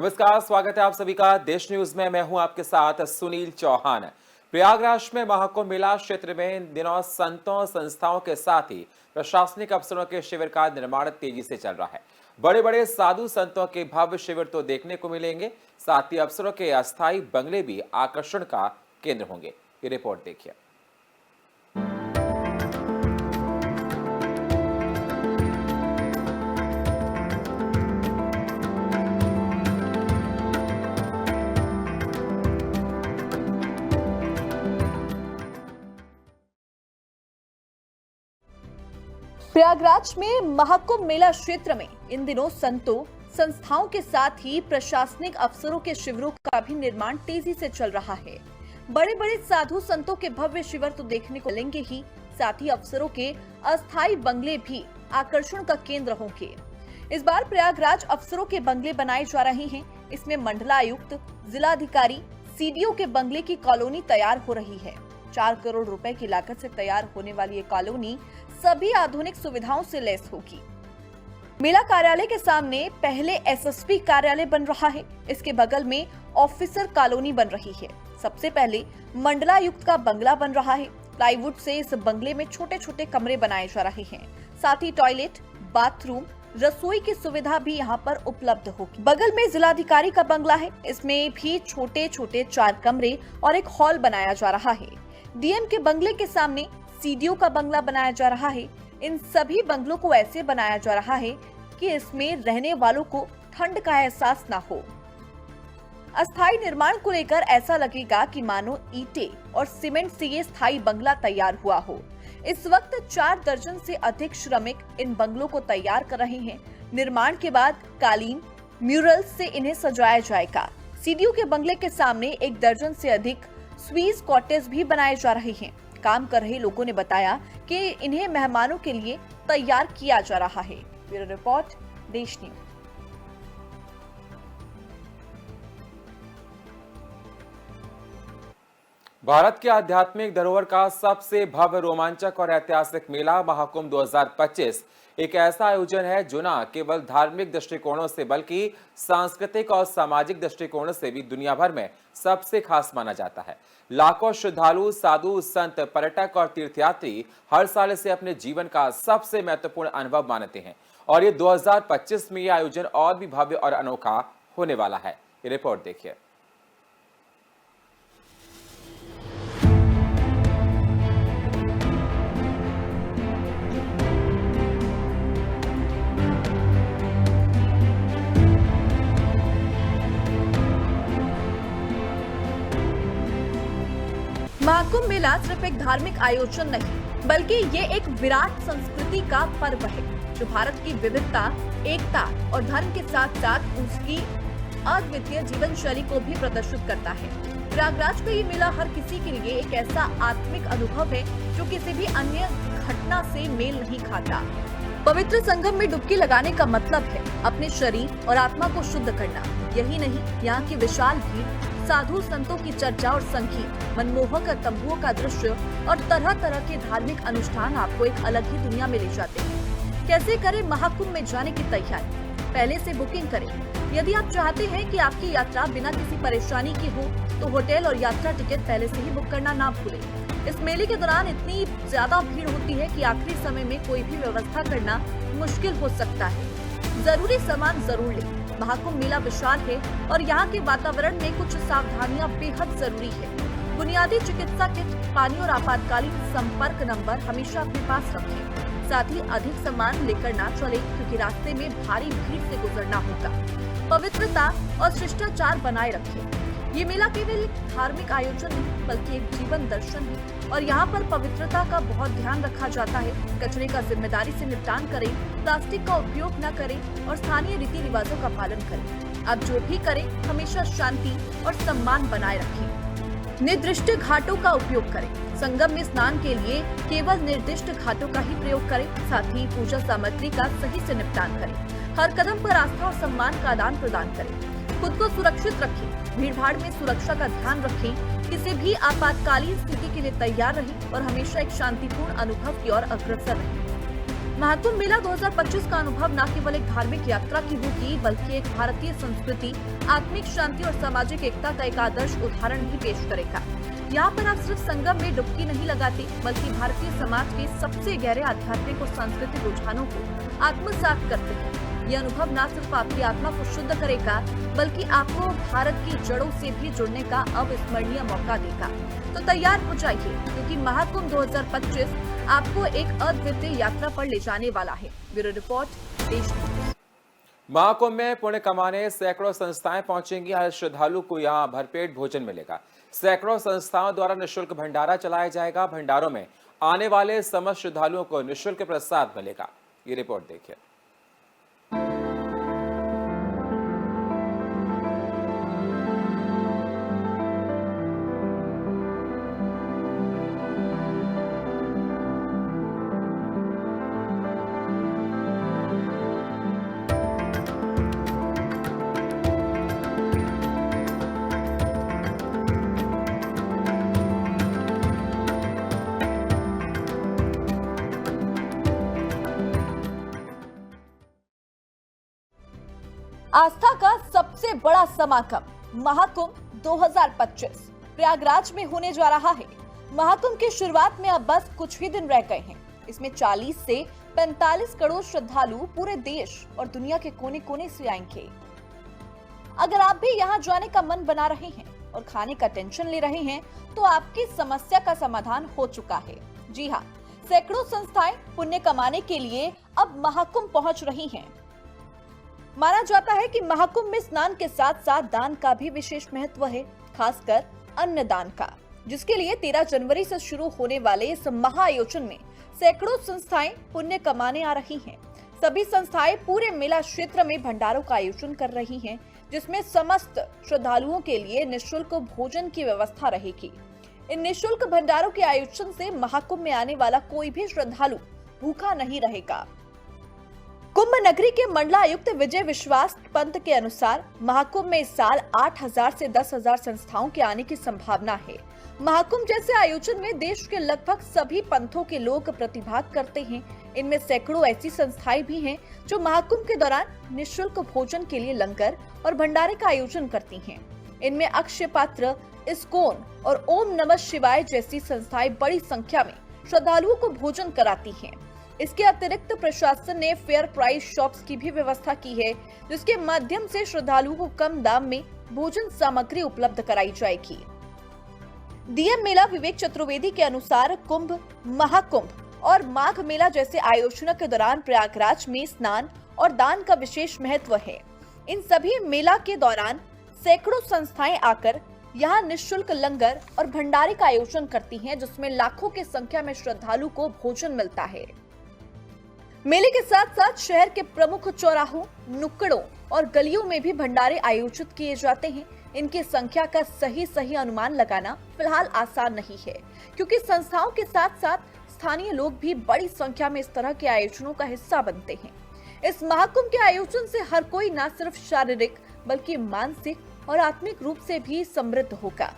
नमस्कार, स्वागत है आप सभी का देश न्यूज में। मैं हूं आपके साथ सुनील चौहान। प्रयागराज में महाकुंभ मेला क्षेत्र में इन दिनों संतों, संस्थाओं के साथ ही प्रशासनिक अफसरों के शिविर का निर्माण तेजी से चल रहा है। बड़े बड़े साधु संतों के भव्य शिविर तो देखने को मिलेंगे, साथ ही अफसरों के अस्थायी बंगले भी आकर्षण का केंद्र होंगे। ये रिपोर्ट देखिए। प्रयागराज में महाकुंभ मेला क्षेत्र में इन दिनों संतों, संस्थाओं के साथ ही प्रशासनिक अफसरों के शिविरों का भी निर्माण तेजी से चल रहा है। बड़े बड़े साधु संतों के भव्य शिविर तो देखने को मिलेंगे ही, साथ ही अफसरों के अस्थायी बंगले भी आकर्षण का केंद्र होंगे। इस बार प्रयागराज अफसरों के बंगले बनाए जा रहे हैं। इसमें मंडलायुक्त, जिलाधिकारी, सीडीओ के बंगले की कॉलोनी तैयार हो रही है। 4 करोड़ रुपए की लागत से तैयार होने वाली ये कॉलोनी सभी आधुनिक सुविधाओं से लैस होगी। मेला कार्यालय के सामने पहले एसएसपी कार्यालय बन रहा है। इसके बगल में ऑफिसर कॉलोनी बन रही है। सबसे पहले मंडलायुक्त का बंगला बन रहा है। प्लाईवुड से इस बंगले में छोटे छोटे कमरे बनाए जा रहे हैं। साथ ही टॉयलेट, बाथरूम, रसोई की सुविधा भी यहाँ पर उपलब्ध होगी। बगल में जिलाधिकारी का बंगला है। इसमें भी छोटे छोटे 4 कमरे और एक हॉल बनाया जा रहा है। डीएम के बंगले के सामने सीडीओ का बंगला बनाया जा रहा है। इन सभी बंगलों को ऐसे बनाया जा रहा है कि इसमें रहने वालों को ठंड का एहसास ना हो। अस्थायी निर्माण को लेकर ऐसा लगेगा कि मानो ईंटें और सीमेंट से ये स्थायी बंगला तैयार हुआ हो। इस वक्त 4 दर्जन से अधिक श्रमिक इन बंगलों को तैयार कर रहे हैं। निर्माण के बाद कालीन, म्यूरल्स से इन्हें सजाया जाएगा। सीडीओ के बंगले के सामने 1 दर्जन से अधिक स्वीज कॉटेज भी बनाए जा रहे हैं। काम कर रहे लोगों ने बताया कि इन्हें मेहमानों के लिए तैयार किया जा रहा है। ब्यूरो रिपोर्ट, देश न्यूज। भारत के आध्यात्मिक धरोहर का सबसे भव्य, रोमांचक और ऐतिहासिक मेला महाकुंभ 2025 एक ऐसा आयोजन है जो न केवल धार्मिक दृष्टिकोणों से बल्कि सांस्कृतिक और सामाजिक दृष्टिकोणों से भी दुनिया भर में सबसे खास माना जाता है। लाखों श्रद्धालु, साधु, संत, पर्यटक और तीर्थयात्री हर साल इसे अपने जीवन का सबसे महत्वपूर्ण अनुभव मानते हैं और ये 2025 में यह आयोजन और भी भव्य और अनोखा होने वाला है। ये रिपोर्ट देखिए। महाकुंभ मेला सिर्फ एक धार्मिक आयोजन नहीं, बल्कि ये एक विराट संस्कृति का पर्व है जो भारत की विविधता, एकता और धर्म के साथ साथ उसकी अद्वितीय जीवन शैली को भी प्रदर्शित करता है। प्रयागराज का ये मेला हर किसी के लिए एक ऐसा आत्मिक अनुभव है जो किसी भी अन्य घटना से मेल नहीं खाता। पवित्र संगम में डुबकी लगाने का मतलब है अपने शरीर और आत्मा को शुद्ध करना। यही नहीं, यहाँ की विशाल भीड़, साधु संतों की चर्चा और संगीत, मनमोहक तंबुओं का दृश्य और तरह तरह के धार्मिक अनुष्ठान आपको एक अलग ही दुनिया में ले जाते हैं। कैसे करें महाकुंभ में जाने की तैयारी? पहले से बुकिंग करें। यदि आप चाहते हैं कि आपकी यात्रा बिना किसी परेशानी की हो तो होटल और यात्रा टिकट पहले से ही बुक करना ना भूलें। इस मेले के दौरान इतनी ज्यादा भीड़ होती है कि आखिरी समय में कोई भी व्यवस्था करना मुश्किल हो सकता है। जरूरी सामान जरूर लें। महाकुंभ मेला विशाल है और यहाँ के वातावरण में कुछ सावधानियां बेहद जरूरी है। बुनियादी चिकित्सा किट, पानी और आपातकालीन संपर्क नंबर हमेशा अपने पास रखें। साथ ही अधिक सामान लेकर ना चले क्योंकि रास्ते में भारी भीड़ से गुजरना होगा। पवित्रता और शिष्टाचार बनाए रखें। ये मेला केवल एक धार्मिक आयोजन नहीं बल्कि एक जीवन दर्शन है और यहाँ पर पवित्रता का बहुत ध्यान रखा जाता है। कचरे का जिम्मेदारी से निपटान करें, प्लास्टिक का उपयोग न करें और स्थानीय रीति रिवाजों का पालन करें। अब जो भी करें हमेशा शांति और सम्मान बनाए रखें। निर्दिष्ट घाटों का उपयोग करें। संगम में स्नान के लिए केवल निर्दिष्ट घाटों का ही प्रयोग करें। साथ ही पूजा सामग्री का सही से निपटान करें। हर कदम पर आस्था और सम्मान का आदान प्रदान करें। खुद को सुरक्षित रखें। भीड़ भाड़ में सुरक्षा का ध्यान रखें। किसी भी आपातकालीन स्थिति के लिए तैयार रहें और हमेशा एक शांतिपूर्ण अनुभव की ओर अग्रसर रहें। महाकुंभ मेला 2025 का अनुभव न केवल एक धार्मिक यात्रा की होगी, बल्कि एक भारतीय संस्कृति, आत्मिक शांति और सामाजिक एकता का एक आदर्श उदाहरण भी पेश करेगा। यहाँ पर आप सिर्फ संगम में डुबकी नहीं लगाते, बल्कि भारतीय समाज के सबसे गहरे आध्यात्मिक और सांस्कृतिक रुझानों को आत्मसात करते हैं। यह अनुभव न सिर्फ आपकी आत्मा को शुद्ध करेगा, बल्कि आपको भारत की जड़ों से भी जुड़ने का अविस्मरणीय मौका देगा। तो तैयार हो जाइए, क्योंकि महाकुंभ 2025 आपको एक अद्वितीय यात्रा पर ले जाने वाला है। ब्यूरो रिपोर्ट, देश न्यूज। महाकुंभ में पुण्य कमाने सैकड़ों संस्थाएं पहुंचेंगी। हर श्रद्धालु को यहां भरपेट भोजन मिलेगा। सैकड़ों संस्थाओं द्वारा निःशुल्क भंडारा चलाया जाएगा। भंडारों में आने वाले समस्त श्रद्धालुओं को निःशुल्क प्रसाद मिलेगा। ये रिपोर्ट देखिए। आस्था का सबसे बड़ा समागम महाकुंभ 2025 प्रयागराज में होने जा रहा है। महाकुंभ की शुरुआत में अब बस कुछ ही दिन रह गए हैं। इसमें 40 से 45 करोड़ श्रद्धालु पूरे देश और दुनिया के कोने कोने से आएंगे। अगर आप भी यहाँ जाने का मन बना रहे हैं और खाने का टेंशन ले रहे हैं, तो आपकी समस्या का समाधान हो चुका है। जी हाँ, सैकड़ों संस्थाएं पुण्य कमाने के लिए अब महाकुंभ पहुंच रही हैं। माना जाता है कि महाकुंभ में स्नान के साथ साथ दान का भी विशेष महत्व है, खासकर अन्न दान का, जिसके लिए 13 जनवरी से शुरू होने वाले इस महाआयोजन में सैकड़ों संस्थाएं पुण्य कमाने आ रही हैं। सभी संस्थाएं पूरे मेला क्षेत्र में भंडारों का आयोजन कर रही हैं, जिसमें समस्त श्रद्धालुओं के लिए निःशुल्क भोजन की व्यवस्था रहेगी। इन निःशुल्क भंडारों के आयोजन से महाकुंभ में आने वाला कोई भी श्रद्धालु भूखा नहीं रहेगा। कुंभ नगरी के मंडलायुक्त विजय विश्वास पंत के अनुसार महाकुंभ में इस साल 8,000 से 10,000 संस्थाओं के आने की संभावना है। महाकुंभ जैसे आयोजन में देश के लगभग सभी पंथों के लोग प्रतिभाग करते हैं। इनमें सैकड़ों ऐसी संस्थाएं भी हैं जो महाकुंभ के दौरान निःशुल्क भोजन के लिए लंगर और भंडारे का आयोजन करती हैं। इनमें अक्षय पात्र, इस्कॉन और ओम नमः शिवाय जैसी संस्थाएं बड़ी संख्या में श्रद्धालुओं को भोजन कराती हैं। इसके अतिरिक्त प्रशासन ने फेयर प्राइस शॉप्स की भी व्यवस्था की है, जिसके माध्यम से श्रद्धालुओं को कम दाम में भोजन सामग्री उपलब्ध कराई जाएगी। डीएम मेला विवेक चतुर्वेदी के अनुसार कुंभ, महाकुंभ और माघ मेला जैसे आयोजनों के दौरान प्रयागराज में स्नान और दान का विशेष महत्व है। इन सभी मेला के दौरान सैकड़ों संस्थाएं आकर यहाँ निःशुल्क लंगर और भंडारे का आयोजन करती हैं, जिसमें लाखों की संख्या में श्रद्धालु को भोजन मिलता है। मेले के साथ साथ शहर के प्रमुख चौराहों, नुक्कड़ों और गलियों में भी भंडारे आयोजित किए जाते हैं। इनकी संख्या का सही अनुमान लगाना फिलहाल आसान नहीं है, क्योंकि संस्थाओं के साथ साथ स्थानीय लोग भी बड़ी संख्या में इस तरह के आयोजनों का हिस्सा बनते हैं। इस महाकुंभ के आयोजन से हर कोई न सिर्फ शारीरिक बल्कि मानसिक और आत्मिक रूप से भी समृद्ध होगा।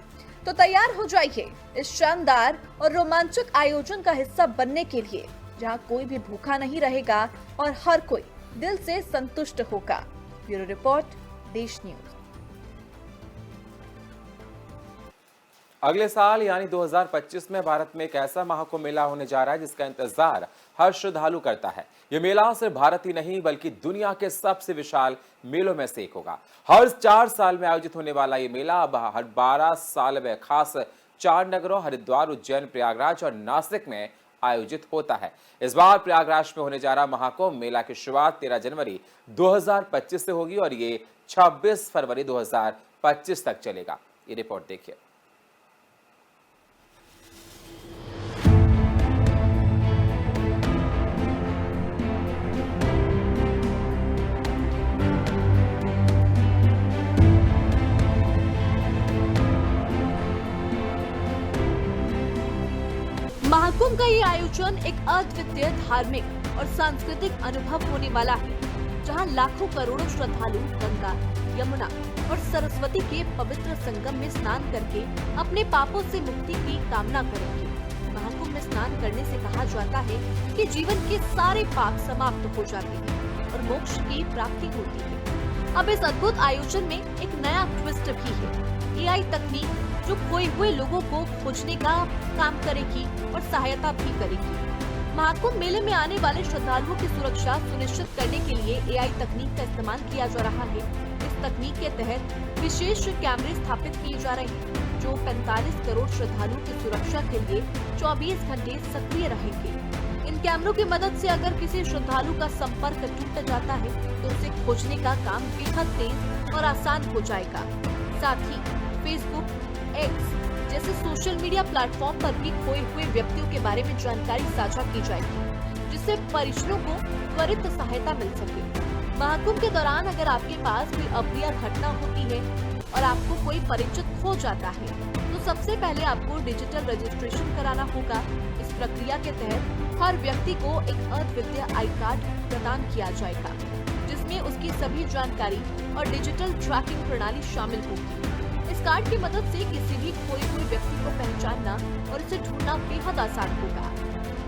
तो तैयार हो जाइए इस शानदार और रोमांचक आयोजन का हिस्सा बनने के लिए, जहां कोई भी भूखा नहीं रहेगा और हर कोई दिल से संतुष्ट होगा। ब्यूरो रिपोर्ट, देश न्यूज। अगले साल यानी 2025 में भारत में एक ऐसा महाकुंभ मेला होने जा रहा है जिसका इंतजार हर श्रद्धालु करता है। ये मेला सिर्फ भारत ही नहीं बल्कि दुनिया के सबसे विशाल मेलों में से एक होगा। हर 4 साल में आयोजित होने वाला ये मेला अब हर 12 साल में खास 4 नगरों हरिद्वार, उज्जैन, प्रयागराज और नासिक में आयोजित होता है। इस बार प्रयागराज में होने जा रहा महाकुंभ मेला की शुरुआत 13 जनवरी 2025 से होगी और ये 26 फरवरी 2025 तक चलेगा। ये रिपोर्ट देखिए। महाकुंभ का ये आयोजन एक अद्वितीय धार्मिक और सांस्कृतिक अनुभव होने वाला है, जहां लाखों करोड़ों श्रद्धालु गंगा, यमुना और सरस्वती के पवित्र संगम में स्नान करके अपने पापों से मुक्ति की कामना करेंगे। महाकुंभ में स्नान करने से कहा जाता है कि जीवन के सारे पाप समाप्त हो जाते हैं और मोक्ष की प्राप्ति होती है। अब इस अद्भुत आयोजन में एक नया ट्विस्ट भी है। एआई तकनीक जो खोए हुए लोगों को खोजने का काम करेगी और सहायता भी करेगी। महाकुंभ मेले में आने वाले श्रद्धालुओं की सुरक्षा सुनिश्चित करने के लिए एआई तकनीक का इस्तेमाल किया जा रहा है। इस तकनीक के तहत विशेष कैमरे स्थापित किए जा रहे हैं जो 45 करोड़ श्रद्धालुओं की सुरक्षा के लिए 24 घंटे सक्रिय रहेंगे। इन कैमरों की मदद से अगर किसी श्रद्धालु का संपर्क टूट जाता है तो उसे खोजने का काम बेहद तेज और आसान हो जाएगा। साथ ही फेसबुक, एक्स जैसे सोशल मीडिया प्लेटफॉर्म पर भी खोए हुए व्यक्तियों के बारे में जानकारी साझा की जाएगी, जिससे परिजनों को त्वरित सहायता मिल सके। महाकुंभ के दौरान अगर आपके पास कोई अप्रिय घटना होती है और आपको कोई परिचित खो जाता है तो सबसे पहले आपको डिजिटल रजिस्ट्रेशन कराना होगा। इस प्रक्रिया के तहत हर व्यक्ति को एक अद्वितीय आई कार्ड प्रदान किया जाएगा, जिसमें उसकी सभी जानकारी और डिजिटल ट्रैकिंग प्रणाली शामिल होगी। इस कार्ड की मदद से किसी भी खोए हुए व्यक्ति को पहचानना और उसे ढूंढना बेहद आसान होगा।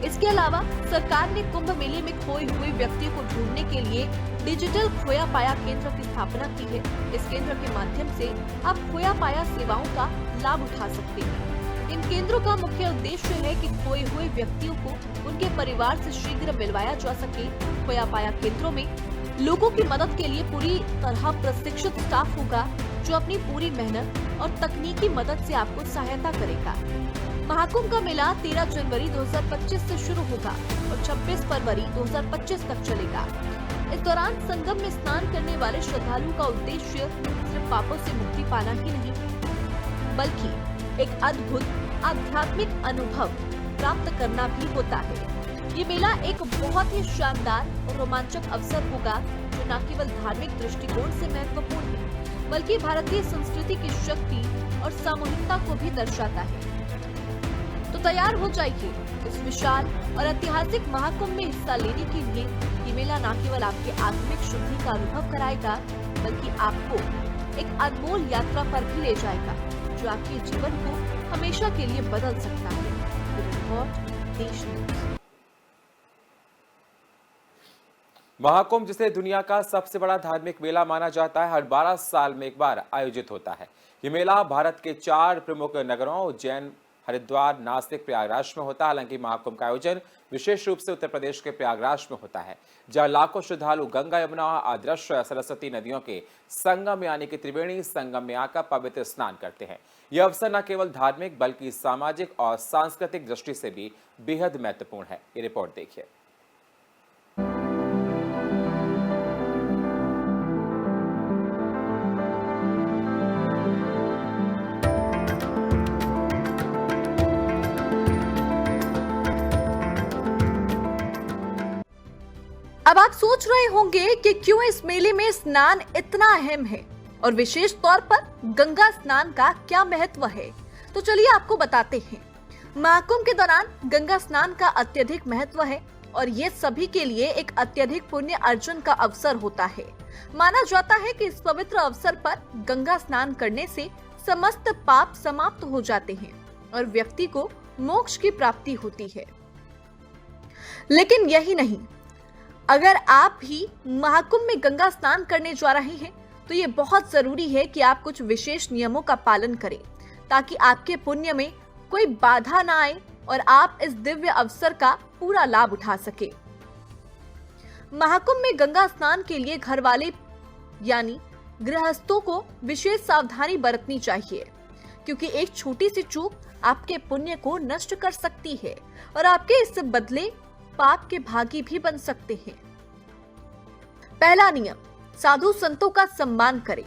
इसके अलावा सरकार ने कुंभ मेले में खोए हुए व्यक्तियों को ढूंढने के लिए डिजिटल खोया पाया केंद्र की स्थापना की है। इस केंद्र के माध्यम से आप खोया पाया सेवाओं का लाभ उठा सकते हैं। इन केंद्रों का मुख्य उद्देश्य है कि खोए हुए व्यक्तियों को उनके परिवार से शीघ्र मिलवाया जा सके। खोया पाया केंद्रों में लोगों की मदद के लिए पूरी तरह प्रशिक्षित स्टाफ होगा जो अपनी पूरी मेहनत और तकनीकी मदद से आपको सहायता करेगा। महाकुंभ का मेला 13 जनवरी 2025 से शुरू होगा और 26 फरवरी 2025 तक चलेगा। इस दौरान संगम में स्नान करने वाले श्रद्धालुओं का उद्देश्य सिर्फ पापों से मुक्ति पाना ही नहीं, बल्कि एक अद्भुत आध्यात्मिक अनुभव प्राप्त करना भी होता है। ये मेला एक बहुत ही शानदार और रोमांचक अवसर होगा जो न केवल धार्मिक दृष्टिकोण से महत्वपूर्ण है, बल्कि भारतीय संस्कृति की शक्ति और सामूहिकता को भी दर्शाता है। तो तैयार हो जाइए इस विशाल और ऐतिहासिक महाकुंभ में हिस्सा लेने के लिए। ये मेला न केवल आपके आत्मिक शुद्धि का अनुभव कराएगा, बल्कि आपको एक अनमोल यात्रा पर भी ले जाएगा जो आपके जीवन को हमेशा के लिए बदल सकता है। रिपोर्ट देश न्यूज़। महाकुंभ जिसे दुनिया का सबसे बड़ा धार्मिक मेला माना जाता है, हर 12 साल में एक बार आयोजित होता है। ये मेला भारत के 4 प्रमुख नगरों उज्जैन, हरिद्वार, नासिक, प्रयागराज में होता है। हालांकि महाकुंभ का आयोजन विशेष रूप से उत्तर प्रदेश के प्रयागराज में होता है, जहां लाखों श्रद्धालु गंगा, यमुना, आदर्श सरस्वती नदियों के संगम में यानी कि त्रिवेणी संगम में आकर पवित्र स्नान करते हैं। यह अवसर न केवल धार्मिक बल्कि सामाजिक और सांस्कृतिक दृष्टि से भी बेहद महत्वपूर्ण है। ये रिपोर्ट देखिए। अब आप सोच रहे होंगे कि क्यों इस मेले में स्नान इतना अहम है और विशेष तौर पर गंगा स्नान का क्या महत्व है। तो चलिए आपको बताते हैं। महाकुंभ के दौरान गंगा स्नान का अत्यधिक महत्व है और ये सभी के लिए एक अत्यधिक पुण्य अर्जन का अवसर होता है। माना जाता है कि इस पवित्र अवसर पर गंगा स्नान करने से समस्त पाप समाप्त हो जाते हैं और व्यक्ति को मोक्ष की प्राप्ति होती है। लेकिन यही नहीं, अगर आप भी महाकुंभ में गंगा स्नान करने जा रहे हैं तो ये बहुत जरूरी है कि आप कुछ विशेष नियमों का पालन करें ताकि आपके पुण्य में कोई बाधा ना आए और आप इस दिव्य अवसर का पूरा लाभ उठा सके। महाकुंभ में गंगा स्नान के लिए घर वाले यानी गृहस्थों को विशेष सावधानी बरतनी चाहिए, क्योंकि एक छोटी सी चूक आपके पुण्य को नष्ट कर सकती है और आपके इस बदले पाप के भागी भी बन सकते हैं। पहला नियम, साधु संतों का सम्मान करें।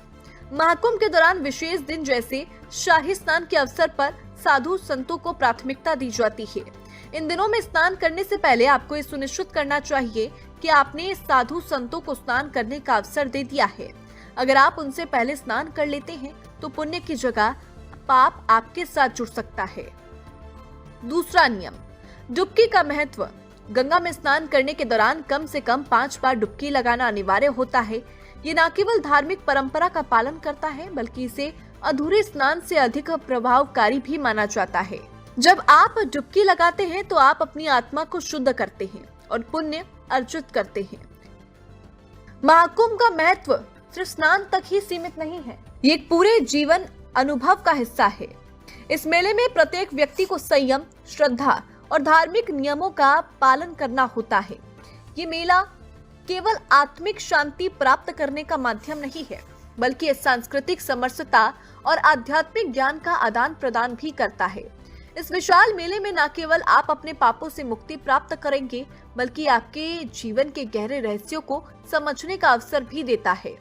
महाकुंभ के दौरान विशेष दिन जैसे शाही स्नान के अवसर पर साधु संतों को प्राथमिकता दी जाती है। इन दिनों में स्नान करने से पहले आपको ये सुनिश्चित करना चाहिए कि आपने साधु संतों को स्नान करने का अवसर दे दिया है। अगर आप उनसे पहले स्नान कर लेते हैं तो पुण्य की जगह पाप आपके साथ जुड़ सकता है। दूसरा नियम, डुबकी का महत्व। गंगा में स्नान करने के दौरान कम से कम 5 बार डुबकी लगाना अनिवार्य होता है। ये न केवल धार्मिक परंपरा का पालन करता है, बल्कि इसे अधूरे स्नान से अधिक प्रभावकारी भी माना जाता है। जब आप डुबकी लगाते हैं तो आप अपनी आत्मा को शुद्ध करते हैं और पुण्य अर्जित करते हैं। महाकुंभ का महत्व सिर्फ स्नान तक ही सीमित नहीं है, ये एक पूरे जीवन अनुभव का हिस्सा है। इस मेले में प्रत्येक व्यक्ति को संयम, श्रद्धा और धार्मिक नियमों का पालन करना होता है। ये मेला केवल आत्मिक शांति प्राप्त करने का माध्यम नहीं है, बल्कि ये सांस्कृतिक समरसता और आध्यात्मिक ज्ञान का आदान प्रदान भी करता है। इस विशाल मेले में न केवल आप अपने पापों से मुक्ति प्राप्त करेंगे, बल्कि आपके जीवन के गहरे रहस्यों को समझने का अवसर भी देता है।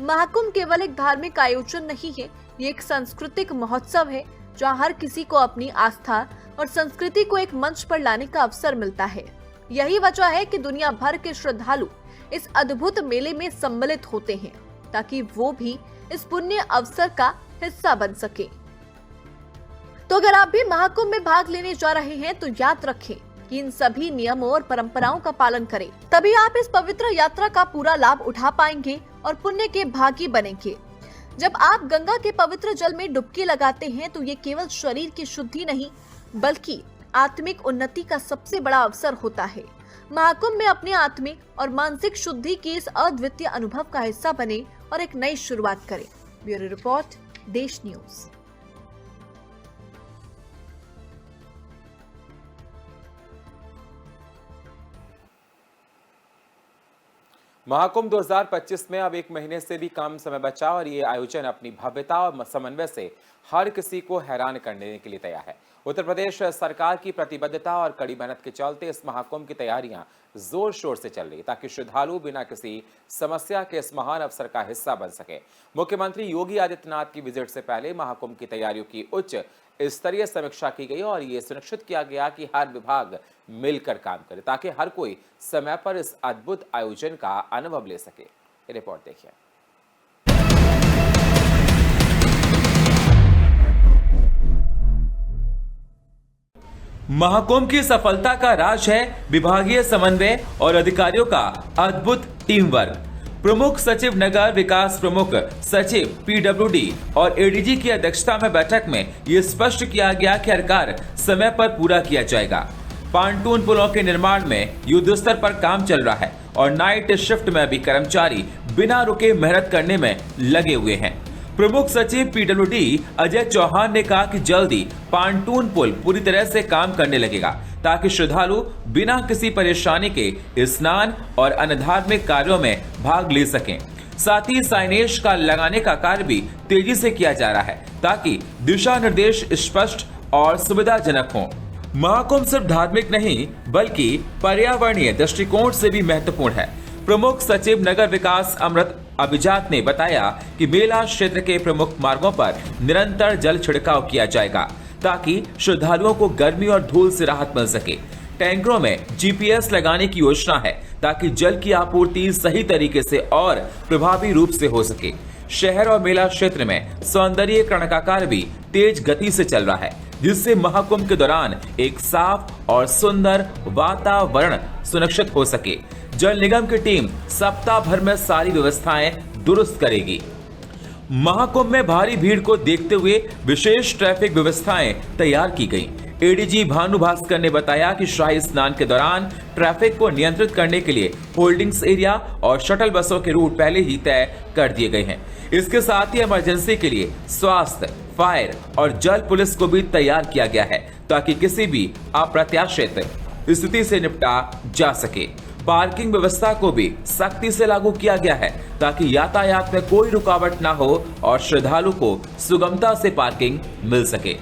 महाकुंभ केवल एक धार्मिक आयोजन नहीं है, ये एक सांस्कृतिक महोत्सव है जहां हर किसी को अपनी आस्था और संस्कृति को एक मंच पर लाने का अवसर मिलता है। यही वजह है कि दुनिया भर के श्रद्धालु इस अद्भुत मेले में सम्मिलित होते हैं, ताकि वो भी इस पुण्य अवसर का हिस्सा बन सके। तो अगर आप भी महाकुंभ में भाग लेने जा रहे हैं तो याद रखें कि इन सभी नियमों और परंपराओं का पालन करें, तभी आप इस पवित्र यात्रा का पूरा लाभ उठा पाएंगे और पुण्य के भागी बनेंगे। जब आप गंगा के पवित्र जल में डुबकी लगाते हैं तो ये केवल शरीर की शुद्धि नहीं, बल्कि आत्मिक उन्नति का सबसे बड़ा अवसर होता है। महाकुंभ में अपने आत्मिक और मानसिक शुद्धि के इस अद्वितीय अनुभव का हिस्सा बने और एक नई शुरुआत करें। ब्यूरो रिपोर्ट, देश न्यूज। महाकुंभ 2025 में अब 1 महीने से भी कम समय बचा और ये आयोजन अपनी भव्यता और समन्वय से हर किसी को हैरान करने के लिए तैयार है। उत्तर प्रदेश सरकार की प्रतिबद्धता और कड़ी मेहनत के चलते इस महाकुंभ की तैयारियां जोर शोर से चल रही, ताकि श्रद्धालु बिना किसी समस्या के इस महान अवसर का हिस्सा बन सके। मुख्यमंत्री योगी आदित्यनाथ की विजिट से पहले महाकुंभ की तैयारियों की उच्च स्तरीय समीक्षा की गई और ये सुनिश्चित किया गया कि हर विभाग मिलकर काम करे, ताकि हर कोई समय पर इस अद्भुत आयोजन का अनुभव ले सके। रिपोर्ट देखिए। महाकुंभ की सफलता का राज है विभागीय समन्वय और अधिकारियों का अद्भुत टीम वर्क। प्रमुख सचिव नगर विकास, प्रमुख सचिव पीडब्ल्यूडी और एडीजी की अध्यक्षता में बैठक में ये स्पष्ट किया गया कि हर कार्य समय पर पूरा किया जाएगा। पांटून पुलों के निर्माण में युद्ध स्तर पर काम चल रहा है और नाइट शिफ्ट में भी कर्मचारी बिना रुके मेहनत करने में लगे हुए हैं। प्रमुख सचिव पीडब्ल्यूडी अजय चौहान ने कहा कि जल्दी पांटून पुल पूरी तरह से काम करने लगेगा, ताकि श्रद्धालु बिना किसी परेशानी के स्नान और अन्य धार्मिक कार्यों में भाग ले सकें। साथ ही साइनेज का लगाने का कार्य भी तेजी से किया जा रहा है, ताकि दिशा निर्देश स्पष्ट और सुविधाजनक हों। महाकुंभ सिर्फ धार्मिक नहीं, बल्कि पर्यावरणीय दृष्टिकोण से भी महत्वपूर्ण है। प्रमुख सचिव नगर विकास अमृत अभिजात ने बताया कि मेला क्षेत्र के प्रमुख मार्गों पर निरंतर जल छिड़काव किया जाएगा, ताकि श्रद्धालुओं को गर्मी और धूल से राहत मिल सके। टैंकरों में जीपीएस लगाने की योजना है, ताकि जल की आपूर्ति सही तरीके से और प्रभावी रूप से हो सके। शहर और मेला क्षेत्र में सौंदर्यीकरण का कार्य भी तेज गति से चल रहा है, जिससे महाकुंभ के दौरान एक साफ और सुंदर वातावरण सुनिश्चित हो सके। जल निगम की टीम सप्ताह भर में सारी व्यवस्थाएं दुरुस्त करेगी। महाकुंभ में भारी भीड़ को देखते हुए विशेष ट्रैफिक व्यवस्थाएं तैयार की गई। एडीजी भानु भास्कर ने बताया कि शाही स्नान के दौरान ट्रैफिक को नियंत्रित करने के लिए होल्डिंग्स एरिया और शटल बसों के रूट पहले ही तय कर दिए गए हैं। इसके साथ ही इमरजेंसी के लिए स्वास्थ्य, फायर और जल पुलिस को भी तैयार किया गया है, ताकि किसी भी अप्रत्याशित स्थिति से निपटा जा सके। पार्किंग व्यवस्था को भी सख्ती से लागू किया गया है, ताकि यातायात में कोई रुकावट ना हो और श्रद्धालु को सुगमता से पार्किंग मिल सके।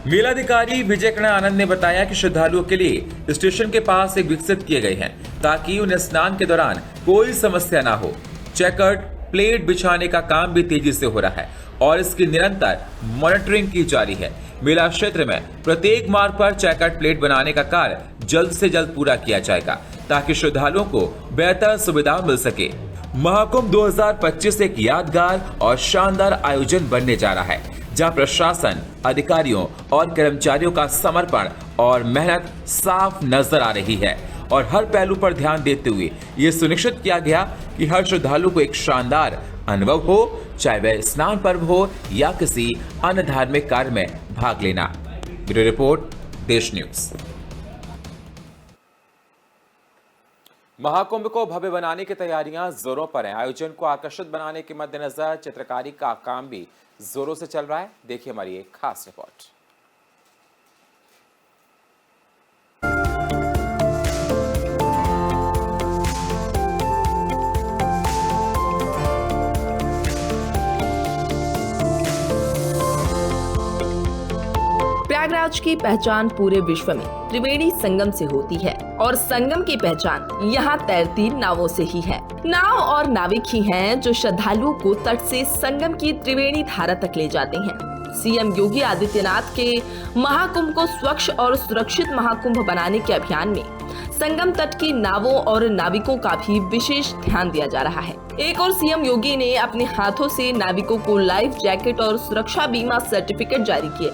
मेलाधिकारी विजय कर्ण आनंद ने बताया कि श्रद्धालुओं के लिए स्टेशन के पास एक विकसित किए गए हैं, ताकि उन्हें स्नान के दौरान कोई समस्या ना हो। चेकर्ड प्लेट बिछाने का काम भी तेजी से हो रहा है और इसकी निरंतर मॉनिटरिंग की जा रही है। मेला क्षेत्र में प्रत्येक मार्ग पर चेकर्ड प्लेट बनाने का कार्य जल्द से जल्द पूरा किया जाएगा, ताकि श्रद्धालुओं को बेहतर सुविधा मिल सके। महाकुंभ 2025 एक यादगार और शानदार आयोजन बनने जा रहा है, जहां प्रशासन, अधिकारियों और कर्मचारियों का समर्पण और मेहनत साफ नजर आ रही है और हर पहलू पर ध्यान देते हुए ये सुनिश्चित किया गया कि हर श्रद्धालु को एक शानदार अनुभव हो, चाहे वह स्नान पर्व हो या किसी अन्य धार्मिक कार्य में भाग लेना। ब्यूरो रिपोर्ट, देश न्यूज। महाकुंभ को भव्य बनाने की तैयारियां जोरों पर हैं। आयोजन को आकर्षित बनाने के मद्देनजर चित्रकारी का काम भी जोरों से चल रहा है। देखिए हमारी एक खास रिपोर्ट। प्रयागराज की पहचान पूरे विश्व में त्रिवेणी संगम से होती है और संगम की पहचान यहाँ तैरती नावों से ही है। नाव और नाविक ही हैं जो श्रद्धालुओं को तट से संगम की त्रिवेणी धारा तक ले जाते हैं। सीएम योगी आदित्यनाथ के महाकुंभ को स्वच्छ और सुरक्षित महाकुंभ बनाने के अभियान में संगम तट की नावों और नाविकों का भी विशेष ध्यान दिया जा रहा है। एक और सीएम योगी ने अपने हाथों से नाविकों को लाइफ जैकेट और सुरक्षा बीमा सर्टिफिकेट जारी किए।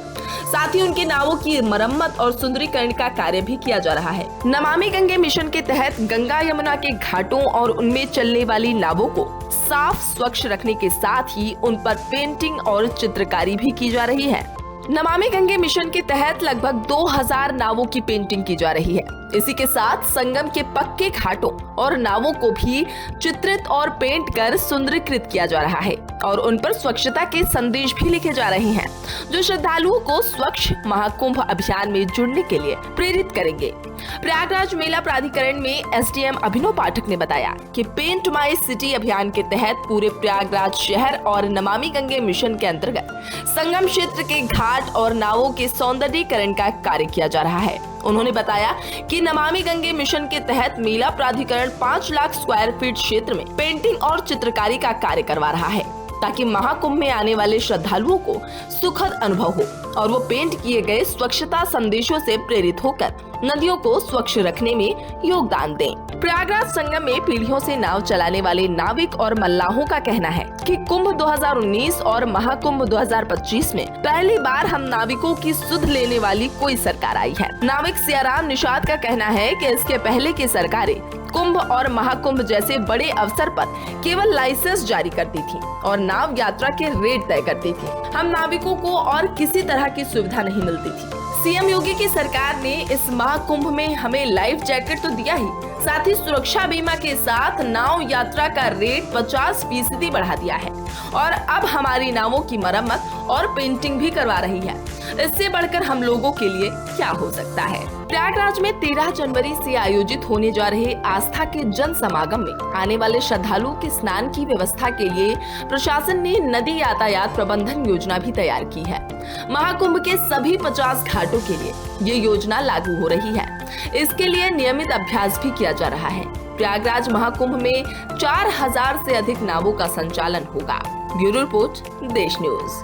साथ ही उनके नावों की मरम्मत और सुंदरीकरण का कार्य भी किया जा रहा है। नमामि गंगे मिशन के तहत गंगा यमुना के घाटों और उनमें चलने वाली नावों को साफ स्वच्छ रखने के साथ ही उन पर पेंटिंग और चित्रकारी भी की जा रही है। नमामि गंगे मिशन के तहत लगभग 2000 नावों की पेंटिंग की जा रही है। इसी के साथ संगम के पक्के घाटों और नावों को भी चित्रित और पेंट कर सुंदरीकृत किया जा रहा है और उन पर स्वच्छता के संदेश भी लिखे जा रहे हैं, जो श्रद्धालुओं को स्वच्छ महाकुंभ अभियान में जुड़ने के लिए प्रेरित करेंगे। प्रयागराज मेला प्राधिकरण में एसडीएम अभिनव पाठक ने बताया कि पेंट माय सिटी अभियान के तहत पूरे प्रयागराज शहर और नमामि गंगे मिशन के अंतर्गत संगम क्षेत्र के घाट और नावों के सौंदर्यीकरण का कार्य किया जा रहा है। उन्होंने बताया कि नमामि गंगे मिशन के तहत मेला प्राधिकरण 5 लाख स्क्वायर फीट क्षेत्र में पेंटिंग और चित्रकारी का कार्य करवा रहा है, ताकि महाकुंभ में आने वाले श्रद्धालुओं को सुखद अनुभव हो और वो पेंट किए गए स्वच्छता संदेशों से प्रेरित होकर नदियों को स्वच्छ रखने में योगदान दें। प्रयागराज संगम में पीढ़ियों से नाव चलाने वाले नाविक और मल्लाहों का कहना है कि कुंभ 2019 और महाकुंभ 2025 में पहली बार हम नाविकों की सुध लेने वाली कोई सरकार आई है। नाविक सियाराम निषाद का कहना है कि इसके पहले की सरकारें कुंभ और महाकुंभ जैसे बड़े अवसर पर केवल लाइसेंस जारी करती थी और नाव यात्रा के रेट तय करती थी। हम नाविकों को और किसी तरह की सुविधा नहीं मिलती थी। सीएम योगी की सरकार ने इस महाकुंभ में हमें लाइफ जैकेट तो दिया ही, साथ ही सुरक्षा बीमा के साथ नाव यात्रा का रेट 50% बढ़ा दिया है और अब हमारी नावों की मरम्मत और पेंटिंग भी करवा रही है। इससे बढ़कर हम लोगों के लिए क्या हो सकता है। प्रयागराज में 13 जनवरी से आयोजित होने जा रहे आस्था के जन समागम में आने वाले श्रद्धालुओं के स्नान की व्यवस्था के लिए प्रशासन ने नदी यातायात प्रबंधन योजना भी तैयार की है। महाकुंभ के सभी 50 घाटों के लिए ये योजना लागू हो रही है। इसके लिए नियमित अभ्यास भी किया जा रहा है। प्रयागराज महाकुंभ में 4000 से अधिक नावों का संचालन होगा। ब्यूरो रिपोर्ट, देश न्यूज।